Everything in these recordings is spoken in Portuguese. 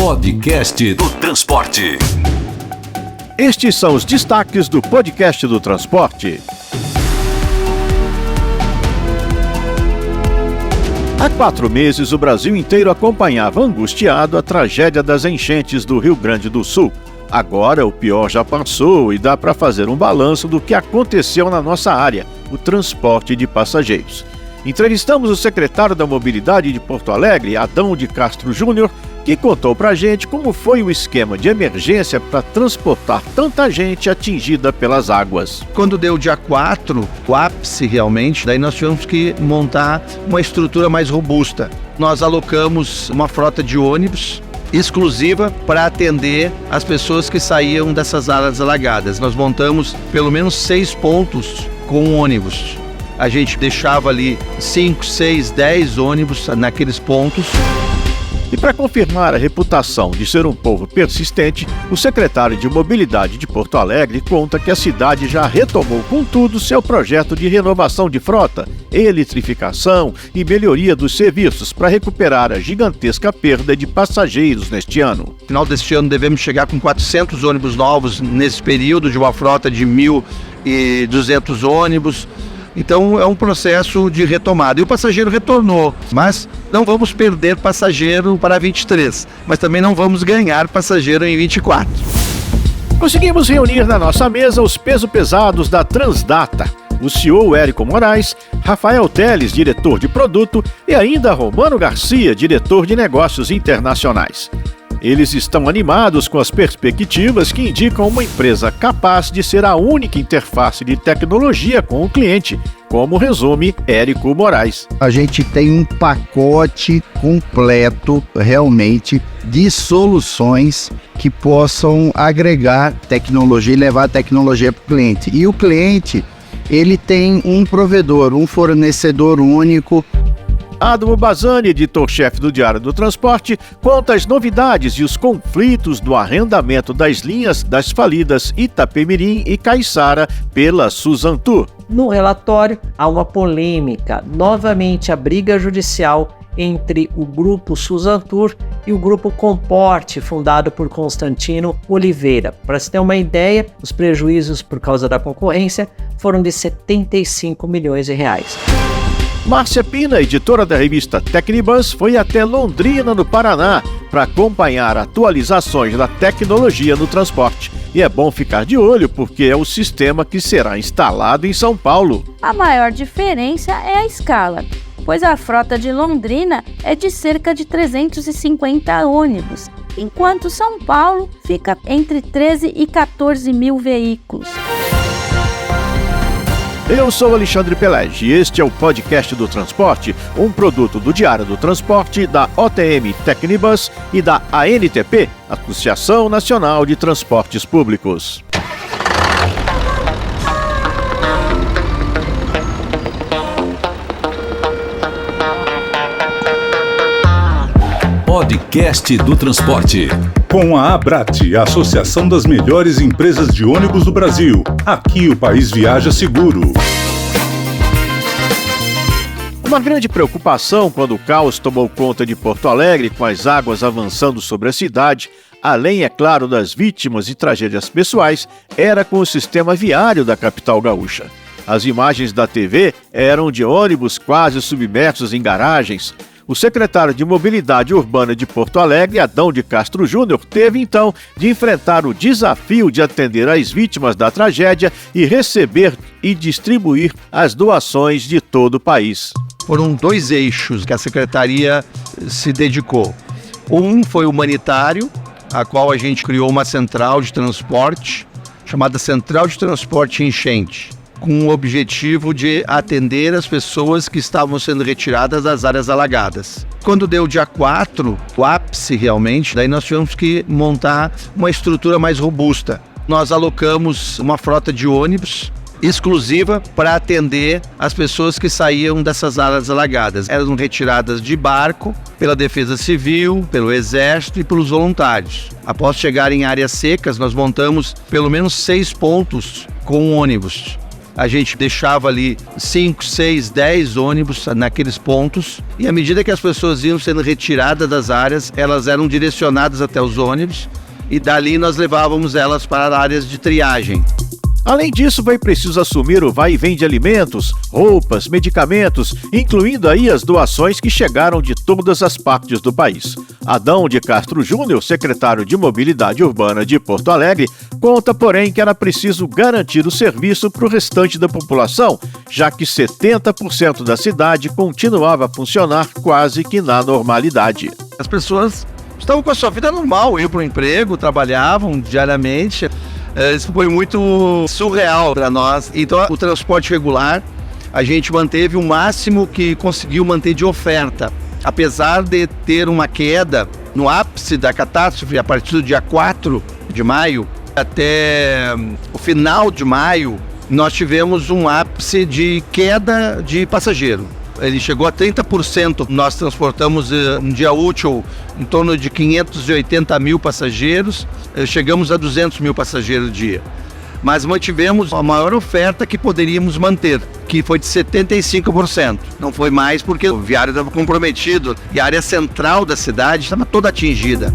Podcast do Transporte. Estes são os destaques do Podcast do Transporte. Há 4 meses, o Brasil inteiro acompanhava angustiado a tragédia das enchentes do Rio Grande do Sul. Agora, o pior já passou e dá para fazer um balanço do que aconteceu na nossa área, o transporte de passageiros. Entrevistamos o secretário da Mobilidade de Porto Alegre, Adão de Castro Júnior, que contou pra gente como foi o esquema de emergência para transportar tanta gente atingida pelas águas. Quando deu dia 4, o ápice realmente, daí nós tivemos que montar uma estrutura mais robusta. Nós alocamos uma frota de ônibus exclusiva para atender as pessoas que saíam dessas áreas alagadas. Nós montamos pelo menos 6 pontos com ônibus. A gente deixava ali 5, 6, 10 ônibus naqueles pontos. E para confirmar a reputação de ser um povo persistente, o secretário de Mobilidade de Porto Alegre conta que a cidade já retomou com tudo seu projeto de renovação de frota, eletrificação e melhoria dos serviços para recuperar a gigantesca perda de passageiros neste ano. No final deste ano devemos chegar com 400 ônibus novos nesse período de uma frota de 1.200 ônibus. Então é um processo de retomada. E o passageiro retornou, mas não vamos perder passageiro para 23, mas também não vamos ganhar passageiro em 24. Conseguimos reunir na nossa mesa os pesos pesados da Transdata. O CEO Érico Moraes, Rafael Teles, diretor de produto, e ainda Romano Garcia, diretor de negócios internacionais. Eles estão animados com as perspectivas que indicam uma empresa capaz de ser a única interface de tecnologia com o cliente, como resume Érico Moraes. A gente tem um pacote completo, realmente, de soluções que possam agregar tecnologia e levar a tecnologia para o cliente. E o cliente, ele tem um provedor, um fornecedor único. Adamo Bazzani, editor-chefe do Diário do Transporte, conta as novidades e os conflitos do arrendamento das linhas das falidas Itapemirim e Caiçara pela Suzantur. No relatório, há uma polêmica, novamente a briga judicial entre o grupo Suzantur e o grupo Comporte, fundado por Constantino Oliveira. Para se ter uma ideia, os prejuízos por causa da concorrência foram de 75 milhões de reais. Márcia Pina, editora da revista Tecnibus, foi até Londrina, no Paraná, para acompanhar atualizações da tecnologia no transporte. E é bom ficar de olho porque é o sistema que será instalado em São Paulo. A maior diferença é a escala, pois a frota de Londrina é de cerca de 350 ônibus, enquanto São Paulo fica entre 13 e 14 mil veículos. Eu sou Alexandre Pelege e este é o Podcast do Transporte, um produto do Diário do Transporte, da OTM Tecnibus e da ANTP, Associação Nacional de Transportes Públicos. Podcast do Transporte. Com a Abrat, a Associação das Melhores Empresas de Ônibus do Brasil. Aqui o país viaja seguro. Uma grande preocupação quando o caos tomou conta de Porto Alegre, com as águas avançando sobre a cidade, além, é claro, das vítimas e tragédias pessoais, era com o sistema viário da capital gaúcha. As imagens da TV eram de ônibus quase submersos em garagens. O secretário de Mobilidade Urbana de Porto Alegre, Adão de Castro Júnior, teve então de enfrentar o desafio de atender às vítimas da tragédia e receber e distribuir as doações de todo o país. Foram 2 eixos que a secretaria se dedicou. Um foi humanitário, a qual a gente criou uma central de transporte, chamada Central de Transporte Enchente, com o objetivo de atender as pessoas que estavam sendo retiradas das áreas alagadas. Quando deu dia 4, o ápice realmente, daí nós tivemos que montar uma estrutura mais robusta. Nós alocamos uma frota de ônibus exclusiva para atender as pessoas que saíam dessas áreas alagadas. Eram retiradas de barco pela Defesa Civil, pelo Exército e pelos voluntários. Após chegar em áreas secas, nós montamos pelo menos 6 pontos com ônibus. A gente deixava ali 5, 6, 10 ônibus naqueles pontos e à medida que as pessoas iam sendo retiradas das áreas, elas eram direcionadas até os ônibus e dali nós levávamos elas para áreas de triagem. Além disso, foi preciso assumir o vai e vem de alimentos, roupas, medicamentos, incluindo aí as doações que chegaram de todas as partes do país. Adão de Castro Júnior, secretário de Mobilidade Urbana de Porto Alegre, conta, porém, que era preciso garantir o serviço para o restante da população, já que 70% da cidade continuava a funcionar quase que na normalidade. As pessoas estavam com a sua vida normal, iam para o emprego, trabalhavam diariamente. Isso foi muito surreal para nós. Então, o transporte regular, a gente manteve o máximo que conseguiu manter de oferta. Apesar de ter uma queda no ápice da catástrofe, a partir do dia 4 de maio até o final de maio, nós tivemos um ápice de queda de passageiro. Ele chegou a 30%. Nós transportamos um dia útil em torno de 580 mil passageiros. Chegamos a 200 mil passageiros dia. Mas mantivemos a maior oferta que poderíamos manter, que foi de 75%. Não foi mais porque o viário estava comprometido e a área central da cidade estava toda atingida.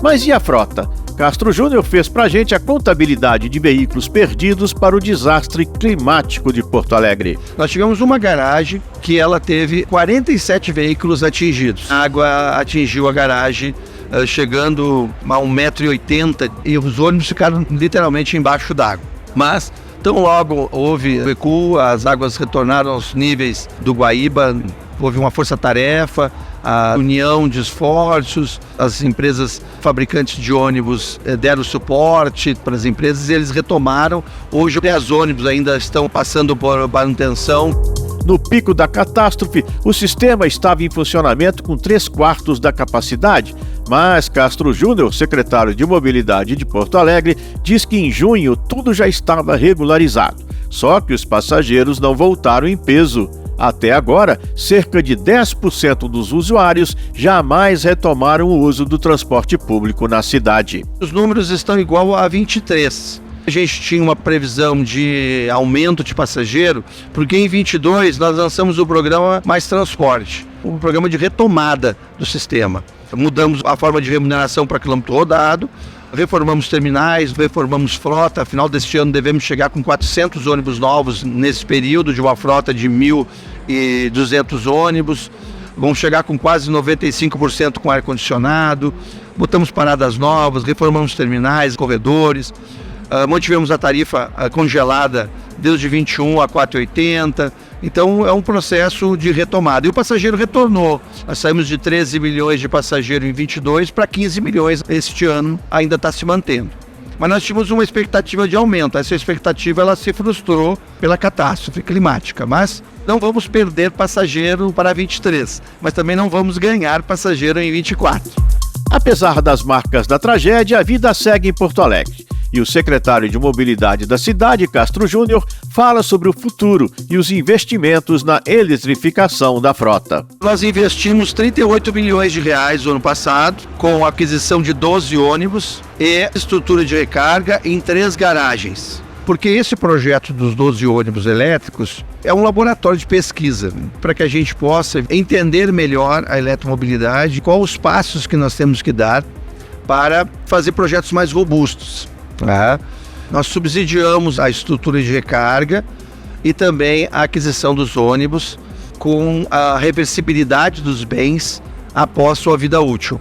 Mas e a frota? Castro Júnior fez pra gente a contabilidade de veículos perdidos para o desastre climático de Porto Alegre. Nós tivemos uma garagem que ela teve 47 veículos atingidos. A água atingiu a garagem, chegando a 1,80 m e os ônibus ficaram literalmente embaixo d'água. Mas, tão logo houve recuo, as águas retornaram aos níveis do Guaíba, houve uma força-tarefa, a união de esforços, as empresas fabricantes de ônibus deram suporte para as empresas e eles retomaram. Hoje, os ônibus ainda estão passando por manutenção. No pico da catástrofe, o sistema estava em funcionamento com 3/4 da capacidade, mas Castro Júnior, secretário de Mobilidade de Porto Alegre, diz que em junho tudo já estava regularizado, só que os passageiros não voltaram em peso. Até agora, cerca de 10% dos usuários jamais retomaram o uso do transporte público na cidade. Os números estão igual a 23. A gente tinha uma previsão de aumento de passageiro, porque em 22 nós lançamos o programa Mais Transporte, um programa de retomada do sistema. Mudamos a forma de remuneração para quilômetro rodado, reformamos terminais, reformamos frota. Afinal deste ano devemos chegar com 400 ônibus novos nesse período, de uma frota de 1.200 ônibus. Vamos chegar com quase 95% com ar-condicionado. Botamos paradas novas, reformamos terminais, corredores. Mantivemos a tarifa congelada desde 21 a 4,80. Então é um processo de retomada. E o passageiro retornou. Nós saímos de 13 milhões de passageiros em 22 para 15 milhões este ano, ainda está se mantendo. Mas nós tínhamos uma expectativa de aumento. Essa expectativa ela se frustrou pela catástrofe climática. Mas não vamos perder passageiro para 23, mas também não vamos ganhar passageiro em 24. Apesar das marcas da tragédia, a vida segue em Porto Alegre. E o secretário de Mobilidade da cidade, Castro Júnior, fala sobre o futuro e os investimentos na eletrificação da frota. Nós investimos 38 milhões de reais no ano passado, com a aquisição de 12 ônibus e estrutura de recarga em 3 garagens. Porque esse projeto dos 12 ônibus elétricos é um laboratório de pesquisa para que a gente possa entender melhor a eletromobilidade, quais os passos que nós temos que dar para fazer projetos mais robustos. Nós subsidiamos a estrutura de recarga e também a aquisição dos ônibus com a reversibilidade dos bens após sua vida útil,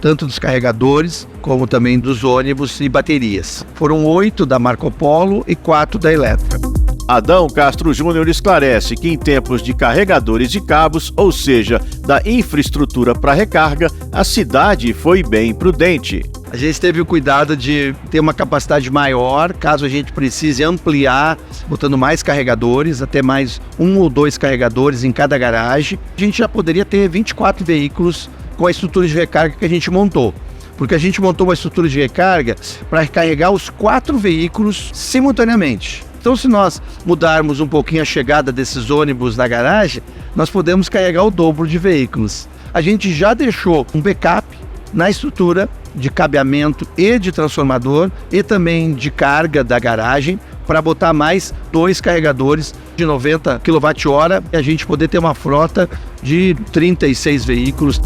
tanto dos carregadores como também dos ônibus e baterias. Foram 8 da Marco Polo e 4 da Eletra. Adão Castro Júnior esclarece que em tempos de carregadores e cabos, ou seja, da infraestrutura para recarga, a cidade foi bem prudente. A gente teve o cuidado de ter uma capacidade maior, caso a gente precise ampliar, botando mais carregadores, até mais 1 ou 2 carregadores em cada garagem. A gente já poderia ter 24 veículos com a estrutura de recarga que a gente montou. Porque a gente montou uma estrutura de recarga para recarregar os 4 veículos simultaneamente. Então, se nós mudarmos um pouquinho a chegada desses ônibus na garagem, nós podemos carregar o dobro de veículos. A gente já deixou um backup na estrutura de cabeamento e de transformador e também de carga da garagem para botar mais 2 carregadores de 90 kWh e a gente poder ter uma frota de 36 veículos.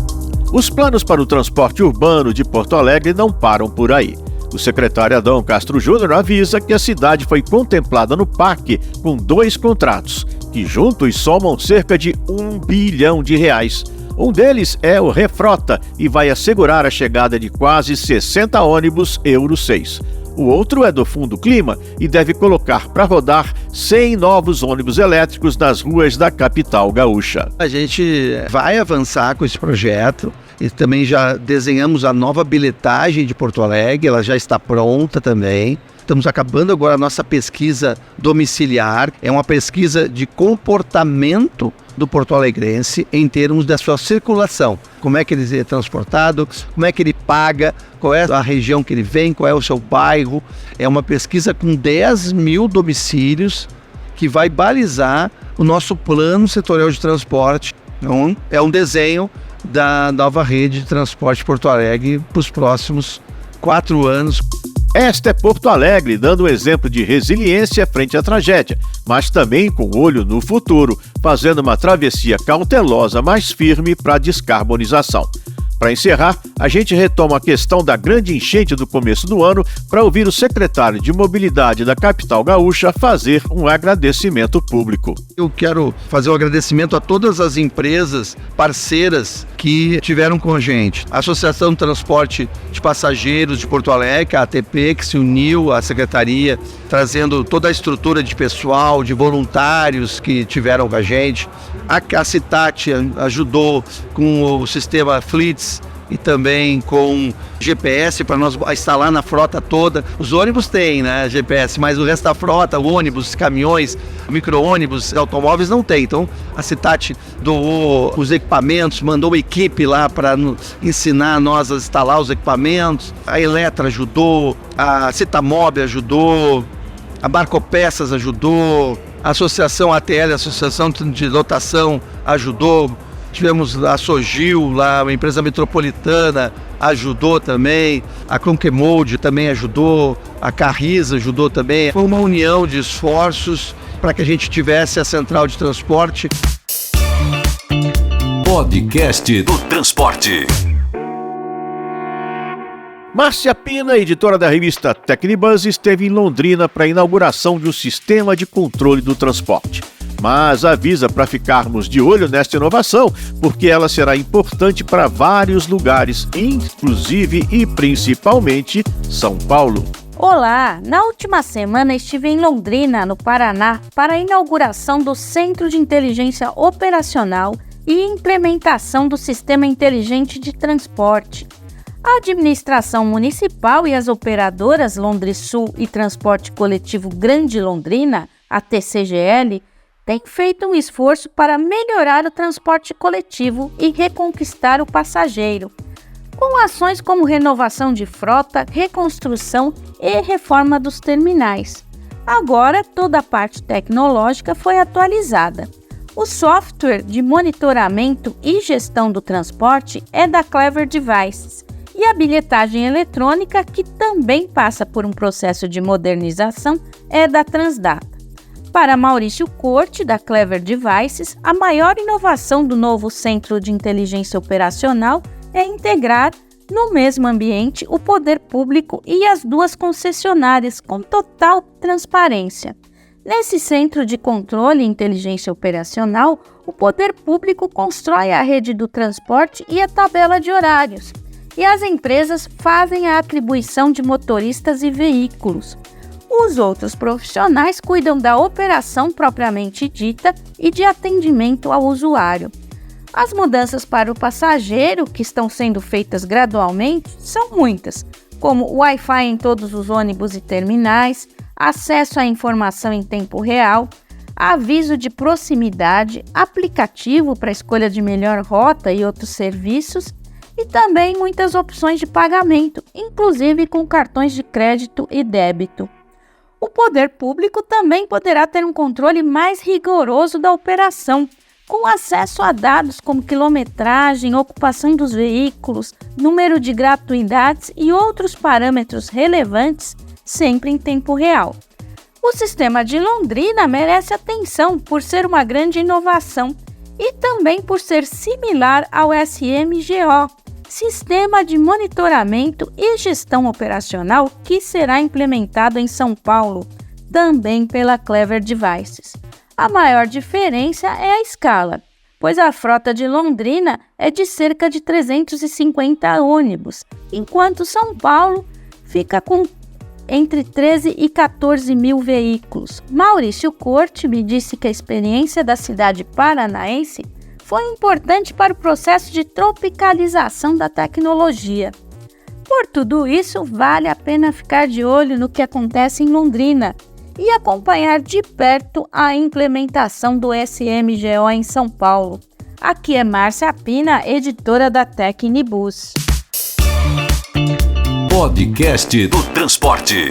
Os planos para o transporte urbano de Porto Alegre não param por aí. O secretário Adão Castro Júnior avisa que a cidade foi contemplada no PAC com 2 contratos, que juntos somam cerca de R$1 bilhão. Um deles é o Refrota e vai assegurar a chegada de quase 60 ônibus Euro 6. O outro é do Fundo Clima e deve colocar para rodar 100 novos ônibus elétricos nas ruas da capital gaúcha. A gente vai avançar com esse projeto e também já desenhamos a nova bilhetagem de Porto Alegre, ela já está pronta também. Estamos acabando agora a nossa pesquisa domiciliar, é uma pesquisa de comportamento do porto-alegrense em termos da sua circulação. Como é que ele é transportado, como é que ele paga, qual é a região que ele vem, qual é o seu bairro. É uma pesquisa com 10 mil domicílios que vai balizar o nosso plano setorial de transporte. Então, é um desenho da nova rede de transporte de Porto Alegre para os próximos 4 anos. Esta é Porto Alegre, dando um exemplo de resiliência frente à tragédia, mas também com olho no futuro, fazendo uma travessia cautelosa mais firme para a descarbonização. Para encerrar, a gente retoma a questão da grande enchente do começo do ano para ouvir o secretário de Mobilidade da capital gaúcha fazer um agradecimento público. Eu quero fazer um agradecimento a todas as empresas parceiras que tiveram com a gente. A Associação de Transporte de Passageiros de Porto Alegre, a ATP, que se uniu à secretaria, trazendo toda a estrutura de pessoal, de voluntários que tiveram com a gente. A Citat ajudou com o sistema Fleets e também com GPS para nós instalar na frota toda. Os ônibus têm, né, GPS, mas o resto da frota, ônibus, caminhões, micro-ônibus, automóveis não tem. Então a Citat doou os equipamentos, mandou uma equipe lá para ensinar nós a instalar os equipamentos. A Eletra ajudou, a Citamob ajudou, a Barcopeças ajudou, a Associação ATL, a Associação de Lotação ajudou. Tivemos a Sogil, lá, a empresa metropolitana, ajudou também. A Conquemold também ajudou. A Carriza ajudou também. Foi uma união de esforços para que a gente tivesse a central de transporte. Podcast do Transporte. Márcia Pina, editora da revista Tecnibus, esteve em Londrina para a inauguração de um sistema de controle do transporte. Mas avisa para ficarmos de olho nesta inovação, porque ela será importante para vários lugares, inclusive e principalmente São Paulo. Olá! Na última semana estive em Londrina, no Paraná, para a inauguração do Centro de Inteligência Operacional e Implementação do Sistema Inteligente de Transporte. A administração municipal e as operadoras Londrisul e Transporte Coletivo Grande Londrina, a TCGL, têm feito um esforço para melhorar o transporte coletivo e reconquistar o passageiro, com ações como renovação de frota, reconstrução e reforma dos terminais. Agora, toda a parte tecnológica foi atualizada. O software de monitoramento e gestão do transporte é da Clever Devices, e a bilhetagem eletrônica, que também passa por um processo de modernização, é da Transdata. Para Maurício Corte, da Clever Devices, a maior inovação do novo Centro de Inteligência Operacional é integrar, no mesmo ambiente, o poder público e as 2 concessionárias, com total transparência. Nesse Centro de Controle e Inteligência Operacional, o poder público constrói a rede do transporte e a tabela de horários, e as empresas fazem a atribuição de motoristas e veículos. Os outros profissionais cuidam da operação propriamente dita e de atendimento ao usuário. As mudanças para o passageiro, que estão sendo feitas gradualmente, são muitas, como Wi-Fi em todos os ônibus e terminais, acesso à informação em tempo real, aviso de proximidade, aplicativo para escolha de melhor rota e outros serviços, e também muitas opções de pagamento, inclusive com cartões de crédito e débito. O poder público também poderá ter um controle mais rigoroso da operação, com acesso a dados como quilometragem, ocupação dos veículos, número de gratuidades e outros parâmetros relevantes, sempre em tempo real. O sistema de Londrina merece atenção por ser uma grande inovação e também por ser similar ao SMGO, Sistema de Monitoramento e Gestão Operacional, que será implementado em São Paulo, também pela Clever Devices. A maior diferença é a escala, pois a frota de Londrina é de cerca de 350 ônibus, enquanto São Paulo fica com entre 13 e 14 mil veículos. Maurício Corte me disse que a experiência da cidade paranaense foi importante para o processo de tropicalização da tecnologia. Por tudo isso, vale a pena ficar de olho no que acontece em Londrina e acompanhar de perto a implementação do SMGO em São Paulo. Aqui é Márcia Pina, editora da Tecnibus. Podcast do Transporte.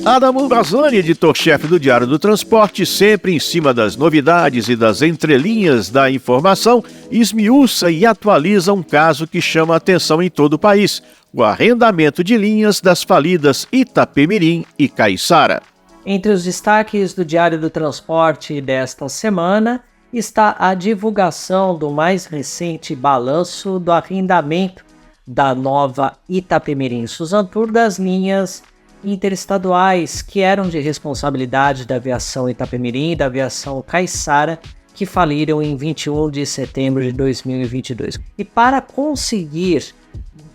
Adamo Brazani, editor-chefe do Diário do Transporte, sempre em cima das novidades e das entrelinhas da informação, esmiuça e atualiza um caso que chama a atenção em todo o país: o arrendamento de linhas das falidas Itapemirim e Caiçara. Entre os destaques do Diário do Transporte desta semana está a divulgação do mais recente balanço do arrendamento da nova Itapemirim-Suzantur das linhas interestaduais que eram de responsabilidade da aviação Itapemirim e da aviação Caiçara, que faliram em 21 de setembro de 2022. E para conseguir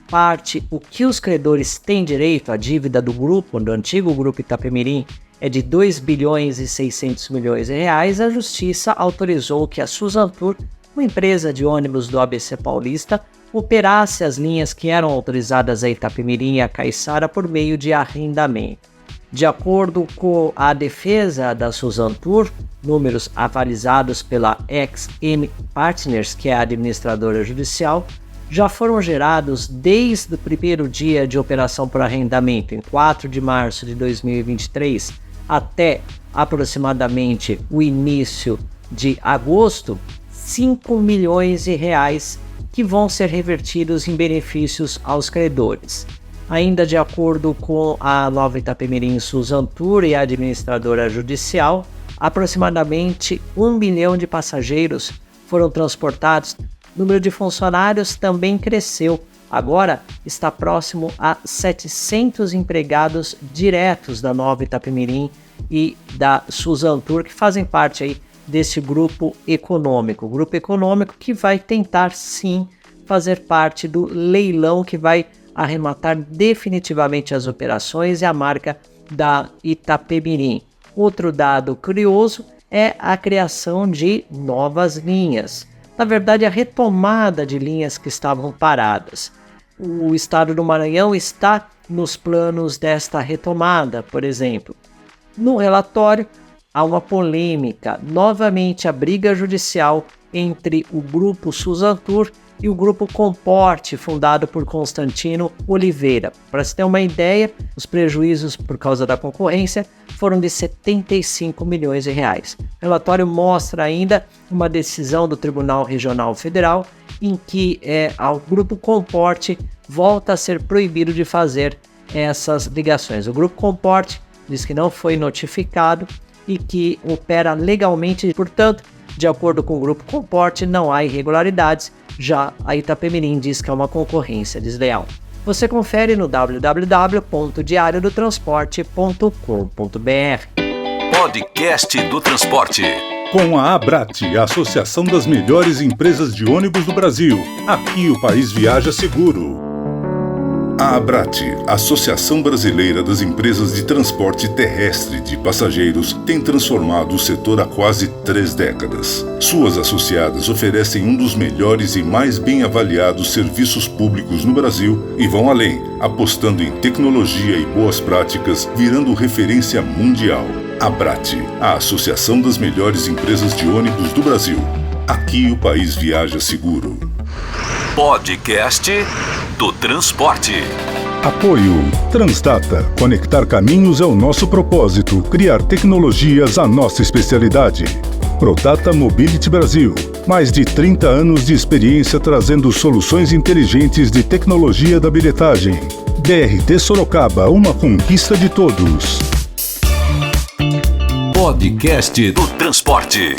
parte o que os credores têm direito, a dívida do grupo, do antigo grupo Itapemirim, é de 2 bilhões e 600 milhões de reais, a Justiça autorizou que a Suzantur, uma empresa de ônibus do ABC Paulista, operasse as linhas que eram autorizadas a Itapemirim e a Caiçara por meio de arrendamento. De acordo com a defesa da Suzantur, números avalizados pela XM Partners, que é a administradora judicial, já foram gerados desde o primeiro dia de operação por arrendamento, em 4 de março de 2023, até aproximadamente o início de agosto, 5 milhões de reais que vão ser revertidos em benefícios aos credores. Ainda de acordo com a nova Itapemirim Suzantur e a administradora judicial, aproximadamente 1 milhão de passageiros foram transportados. O número de funcionários também cresceu. Agora está próximo a 700 empregados diretos da nova Itapemirim e da Suzantur, que fazem parte aí desse grupo econômico que vai tentar sim fazer parte do leilão que vai arrematar definitivamente as operações e a marca da Itapemirim. Outro dado curioso é a criação de novas linhas, na verdade a retomada de linhas que estavam paradas. O estado do Maranhão está nos planos desta retomada, por exemplo. No relatório, há uma polêmica, novamente a briga judicial entre o grupo Suzantur e o grupo Comporte, fundado por Constantino Oliveira. Para se ter uma ideia, os prejuízos por causa da concorrência foram de 75 milhões de reais. O relatório mostra ainda uma decisão do Tribunal Regional Federal em que o grupo Comporte volta a ser proibido de fazer essas ligações. O grupo Comporte diz que não foi notificado e que opera legalmente, portanto, de acordo com o grupo Comporte, não há irregularidades, já a Itapemirim diz que é uma concorrência desleal. Você confere no www.diariodotransporte.com.br. Podcast do Transporte. Com a Abrate, a Associação das Melhores Empresas de Ônibus do Brasil. Aqui o país viaja seguro. A Abrate, Associação Brasileira das Empresas de Transporte Terrestre de Passageiros, tem transformado o setor há quase 3 décadas. Suas associadas oferecem um dos melhores e mais bem avaliados serviços públicos no Brasil e vão além, apostando em tecnologia e boas práticas, virando referência mundial. Abrate, a Associação das Melhores Empresas de Ônibus do Brasil. Aqui o país viaja seguro. Podcast do Transporte. Apoio Transdata. Conectar caminhos é o nosso propósito. Criar tecnologias a nossa especialidade. Prodata Mobility Brasil. Mais de 30 anos de experiência trazendo soluções inteligentes de tecnologia da bilhetagem. BRT Sorocaba, uma conquista de todos. Podcast do Transporte.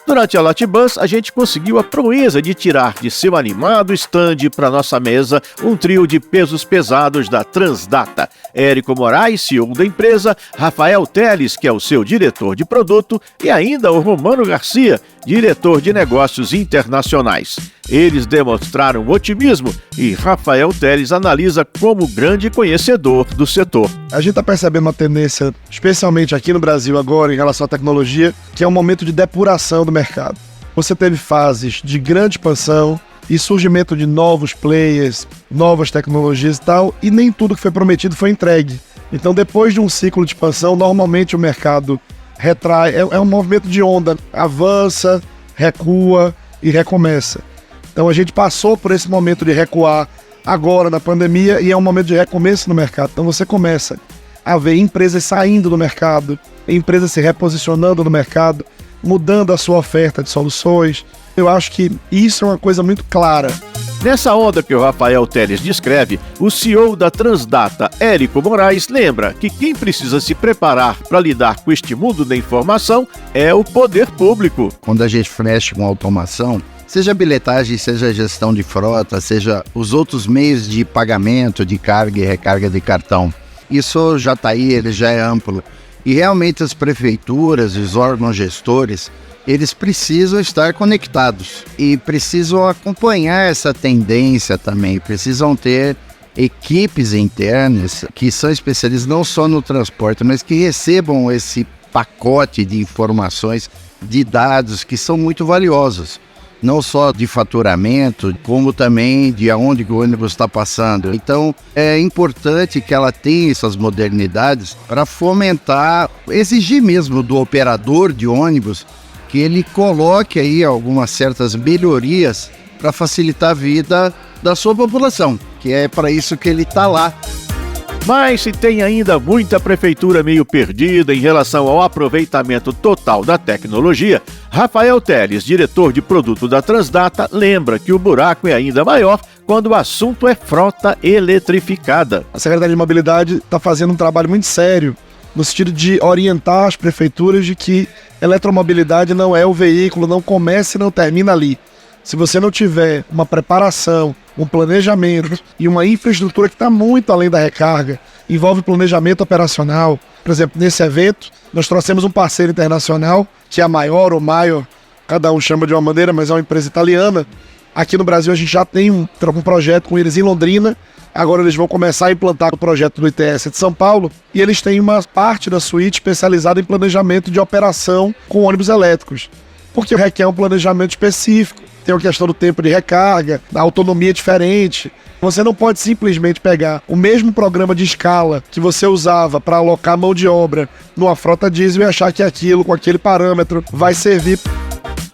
Durante a Latibus, a gente conseguiu a proeza de tirar de seu animado estande para nossa mesa um trio de pesos pesados da Transdata. Érico Moraes, CEO da empresa, Rafael Teles, que é o seu diretor de produto, e ainda o Romano Garcia, diretor de negócios internacionais. Eles demonstraram otimismo e Rafael Teles analisa como grande conhecedor do setor. A gente está percebendo uma tendência, especialmente aqui no Brasil agora, em relação à tecnologia, que é um momento de depuração do mercado. Você teve fases de grande expansão e surgimento de novos players, novas tecnologias e tal, e nem tudo que foi prometido foi entregue. Então, depois de um ciclo de expansão, normalmente o mercado retrai, é um movimento de onda, avança, recua e recomeça. Então a gente passou por esse momento de recuar agora na pandemia e é um momento de recomeço no mercado. Então você começa a ver empresas saindo do mercado, empresas se reposicionando no mercado, mudando a sua oferta de soluções. Eu acho que isso é uma coisa muito clara. Nessa onda que o Rafael Teles descreve, o CEO da Transdata, Érico Moraes, lembra que quem precisa se preparar para lidar com este mundo da informação é o poder público. Quando a gente mexe com automação, seja bilhetagem, seja gestão de frota, seja os outros meios de pagamento, de carga e recarga de cartão, isso já está aí, ele já é amplo. E realmente as prefeituras, os órgãos gestores, eles precisam estar conectados e precisam acompanhar essa tendência também, precisam ter equipes internas que são especialistas não só no transporte, mas que recebam esse pacote de informações, de dados que são muito valiosos. Não só de faturamento, como também de aonde o ônibus está passando. Então, é importante que ela tenha essas modernidades para fomentar, exigir mesmo do operador de ônibus que ele coloque aí algumas certas melhorias para facilitar a vida da sua população, que é para isso que ele está lá. Mas se tem ainda muita prefeitura meio perdida em relação ao aproveitamento total da tecnologia, Rafael Teles, diretor de produto da Transdata, lembra que o buraco é ainda maior quando o assunto é frota eletrificada. A Secretaria de Mobilidade está fazendo um trabalho muito sério no sentido de orientar as prefeituras de que eletromobilidade não é o veículo, não começa e não termina ali. Se você não tiver uma preparação, um planejamento e uma infraestrutura que está muito além da recarga, envolve planejamento operacional. Por exemplo, nesse evento, nós trouxemos um parceiro internacional, que é a maior ou maior, cada um chama de uma maneira, mas é uma empresa italiana. Aqui no Brasil a gente já tem um projeto com eles em Londrina, agora eles vão começar a implantar o projeto do ITS de São Paulo, e eles têm uma parte da suíte especializada em planejamento de operação com ônibus elétricos, porque requer um planejamento específico. Tem a questão do tempo de recarga, da autonomia diferente. Você não pode simplesmente pegar o mesmo programa de escala que você usava para alocar mão de obra numa frota diesel e achar que aquilo, com aquele parâmetro, vai servir.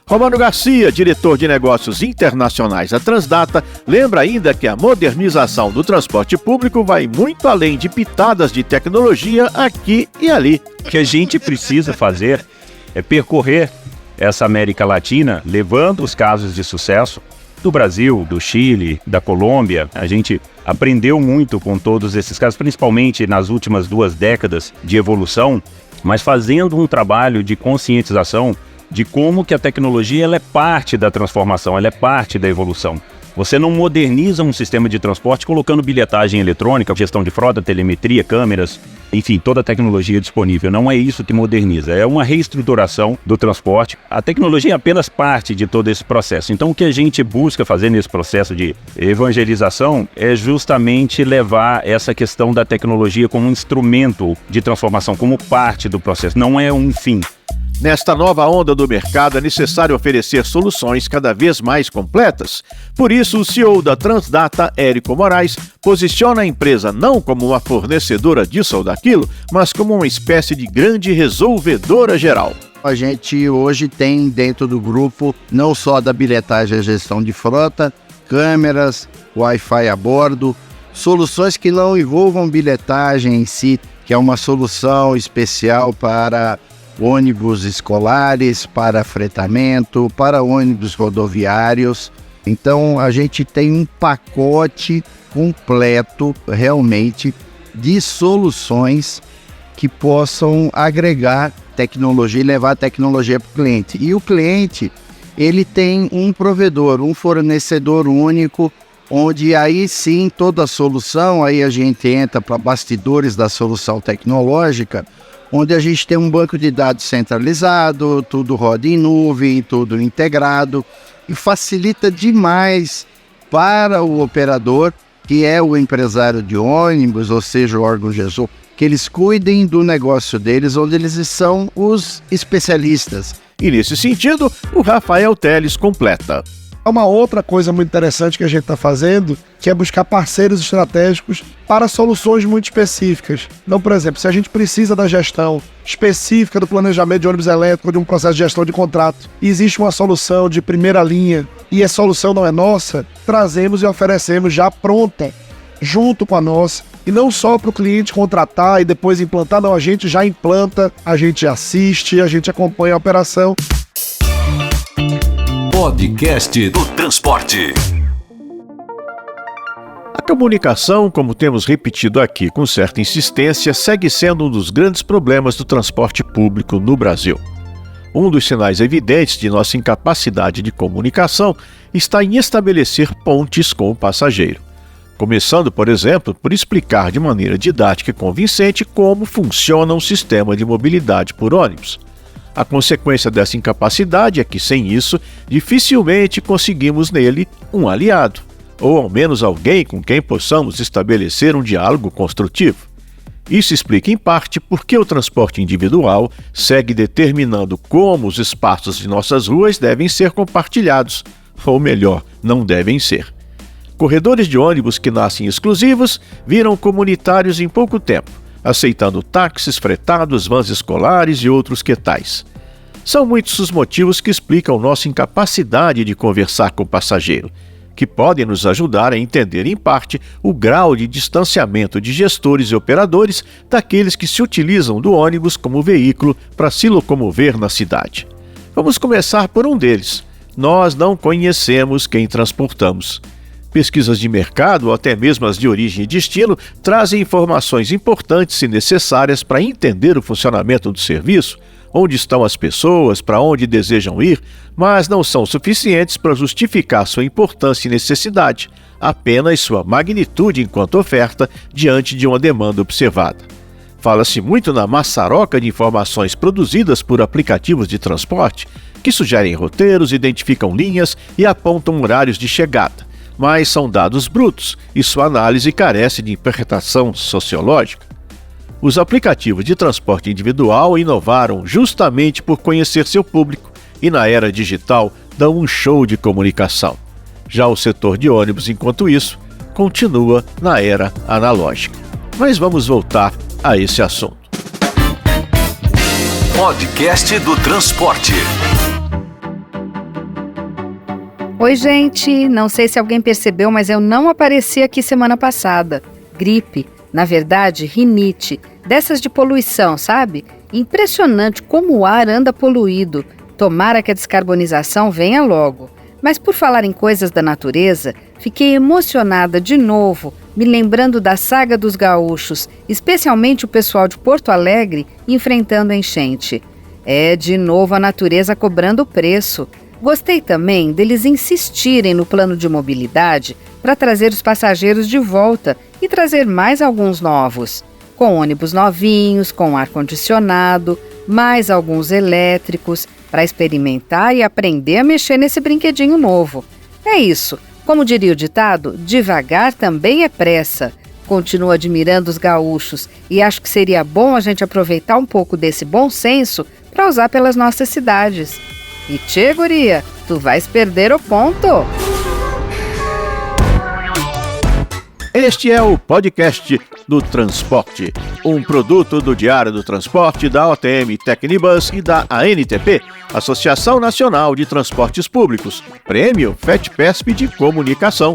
Romano Garcia, diretor de negócios internacionais da Transdata, lembra ainda que a modernização do transporte público vai muito além de pitadas de tecnologia aqui e ali. O que a gente precisa fazer é percorrer essa América Latina, levando os casos de sucesso do Brasil, do Chile, da Colômbia. A gente aprendeu muito com todos esses casos, principalmente nas últimas 2 décadas de evolução, mas fazendo um trabalho de conscientização de como que a tecnologia ela é parte da transformação, ela é parte da evolução. Você não moderniza um sistema de transporte colocando bilhetagem eletrônica, gestão de frota, telemetria, câmeras, enfim, toda a tecnologia disponível. Não é isso que moderniza, é uma reestruturação do transporte. A tecnologia é apenas parte de todo esse processo. Então, o que a gente busca fazer nesse processo de evangelização é justamente levar essa questão da tecnologia como um instrumento de transformação, como parte do processo, não é um fim. Nesta nova onda do mercado é necessário oferecer soluções cada vez mais completas. Por isso, o CEO da Transdata, Érico Moraes, posiciona a empresa não como uma fornecedora disso ou daquilo, mas como uma espécie de grande resolvedora geral. A gente hoje tem dentro do grupo não só da bilhetagem e gestão de frota, câmeras, Wi-Fi a bordo, soluções que não envolvam bilhetagem em si, que é uma solução especial para ônibus escolares, para fretamento, para ônibus rodoviários. Então a gente tem um pacote completo realmente de soluções que possam agregar tecnologia e levar a tecnologia para o cliente. E o cliente, ele tem um provedor, um fornecedor único, onde aí sim toda a solução, aí a gente entra para bastidores da solução tecnológica, onde a gente tem um banco de dados centralizado, tudo roda em nuvem, tudo integrado, e facilita demais para o operador, que é o empresário de ônibus, ou seja, o órgão gestor, que eles cuidem do negócio deles, onde eles são os especialistas. E nesse sentido, o Rafael Teles completa. Uma outra coisa muito interessante que a gente está fazendo, que é buscar parceiros estratégicos para soluções muito específicas. Então, por exemplo, se a gente precisa da gestão específica do planejamento de ônibus elétrico, de um processo de gestão de contrato, e existe uma solução de primeira linha e a solução não é nossa, trazemos e oferecemos já pronta, junto com a nossa. E não só para o cliente contratar e depois implantar, não, a gente já implanta, a gente assiste, a gente acompanha a operação. Podcast do Transporte. A comunicação, como temos repetido aqui com certa insistência, segue sendo um dos grandes problemas do transporte público no Brasil. Um dos sinais evidentes de nossa incapacidade de comunicação está em estabelecer pontes com o passageiro. Começando, por exemplo, por explicar de maneira didática e convincente como funciona um sistema de mobilidade por ônibus. A consequência dessa incapacidade é que, sem isso, dificilmente conseguimos nele um aliado, ou ao menos alguém com quem possamos estabelecer um diálogo construtivo. Isso explica, em parte, por que o transporte individual segue determinando como os espaços de nossas ruas devem ser compartilhados, ou melhor, não devem ser. Corredores de ônibus que nascem exclusivos viram comunitários em pouco tempo, aceitando táxis fretados, vans escolares e outros que tais. São muitos os motivos que explicam nossa incapacidade de conversar com o passageiro, que podem nos ajudar a entender, em parte, o grau de distanciamento de gestores e operadores daqueles que se utilizam do ônibus como veículo para se locomover na cidade. Vamos começar por um deles. Nós não conhecemos quem transportamos. Pesquisas de mercado, ou até mesmo as de origem e destino, trazem informações importantes e necessárias para entender o funcionamento do serviço, onde estão as pessoas, para onde desejam ir, mas não são suficientes para justificar sua importância e necessidade, apenas sua magnitude enquanto oferta diante de uma demanda observada. Fala-se muito na maçaroca de informações produzidas por aplicativos de transporte, que sugerem roteiros, identificam linhas e apontam horários de chegada. Mas são dados brutos e sua análise carece de interpretação sociológica. Os aplicativos de transporte individual inovaram justamente por conhecer seu público e, na era digital, dão um show de comunicação. Já o setor de ônibus, enquanto isso, continua na era analógica. Mas vamos voltar a esse assunto. Podcast do Transporte. Oi, gente! Não sei se alguém percebeu, mas eu não apareci aqui semana passada. Gripe, na verdade, rinite, dessas de poluição, sabe? Impressionante como o ar anda poluído. Tomara que a descarbonização venha logo. Mas por falar em coisas da natureza, fiquei emocionada de novo, me lembrando da saga dos gaúchos, especialmente o pessoal de Porto Alegre enfrentando a enchente. É de novo a natureza cobrando o preço. Gostei também deles insistirem no plano de mobilidade para trazer os passageiros de volta e trazer mais alguns novos, com ônibus novinhos, com ar-condicionado, mais alguns elétricos, para experimentar e aprender a mexer nesse brinquedinho novo. É isso, como diria o ditado, devagar também é pressa. Continuo admirando os gaúchos e acho que seria bom a gente aproveitar um pouco desse bom senso para usar pelas nossas cidades. E tchê, guria, tu vais perder o ponto. Este é o podcast do Transporte, um produto do Diário do Transporte, da OTM Tecnibus e da ANTP, Associação Nacional de Transportes Públicos, Prêmio FETPESP de Comunicação.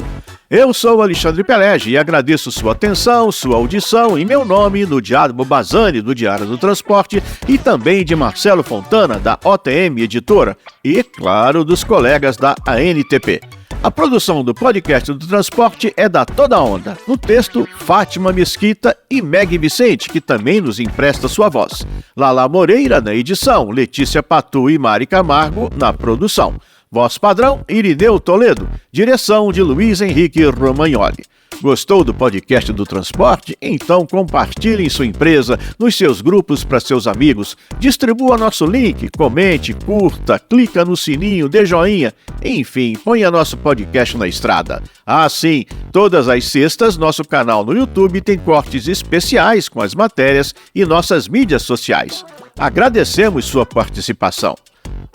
Eu sou Alexandre Pelege e agradeço sua atenção, sua audição em meu nome, no Diário Bazani, do Diário do Transporte, e também de Marcelo Fontana, da OTM Editora, e, claro, dos colegas da ANTP. A produção do podcast do Transporte é da Toda Onda. No texto, Fátima Mesquita e Meg Vicente, que também nos empresta sua voz. Lala Moreira na edição, Letícia Patu e Mari Camargo na produção. Voz padrão, Irineu Toledo. Direção de Luiz Henrique Romagnoli. Gostou do podcast do Transporte? Então compartilhe em sua empresa, nos seus grupos para seus amigos. Distribua nosso link, comente, curta, clica no sininho, dê joinha. Enfim, ponha nosso podcast na estrada. Ah, sim, todas as sextas nosso canal no YouTube tem cortes especiais com as matérias e nossas mídias sociais. Agradecemos sua participação.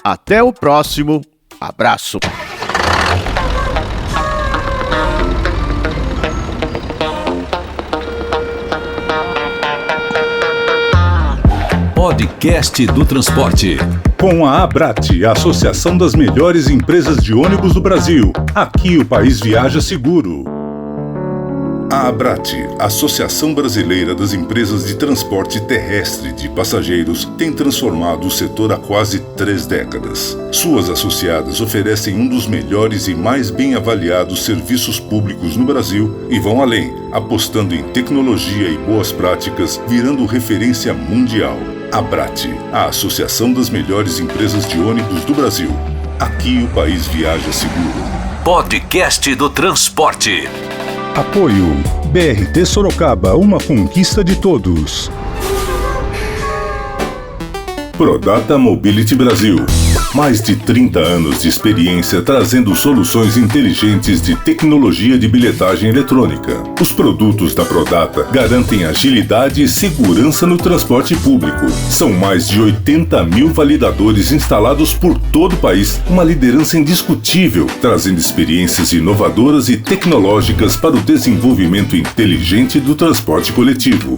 Até o próximo. Abraço. Podcast do Transporte. Com a Abrat, a Associação das Melhores Empresas de Ônibus do Brasil. Aqui o país viaja seguro. A Abrat, Associação Brasileira das Empresas de Transporte Terrestre de Passageiros, tem transformado o setor há quase 3 décadas. Suas associadas oferecem um dos melhores e mais bem avaliados serviços públicos no Brasil e vão além, apostando em tecnologia e boas práticas, virando referência mundial. Abrat, a Associação das Melhores Empresas de Ônibus do Brasil. Aqui o país viaja seguro. Podcast do Transporte. Apoio BRT Sorocaba, uma conquista de todos. Prodata Mobility Brasil. Mais de 30 anos de experiência trazendo soluções inteligentes de tecnologia de bilhetagem eletrônica. Os produtos da Prodata garantem agilidade e segurança no transporte público. São mais de 80 mil validadores instalados por todo o país, uma liderança indiscutível, trazendo experiências inovadoras e tecnológicas para o desenvolvimento inteligente do transporte coletivo.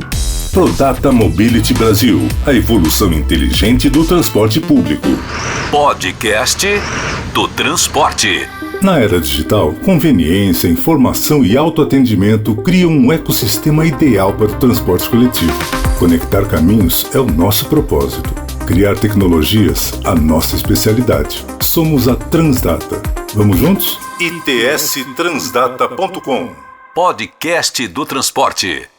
Prodata Mobility Brasil, a evolução inteligente do transporte público. Podcast do Transporte. Na era digital, conveniência, informação e autoatendimento criam um ecossistema ideal para o transporte coletivo. Conectar caminhos é o nosso propósito. Criar tecnologias, a nossa especialidade. Somos a Transdata. Vamos juntos? itstransdata.com. Podcast do Transporte.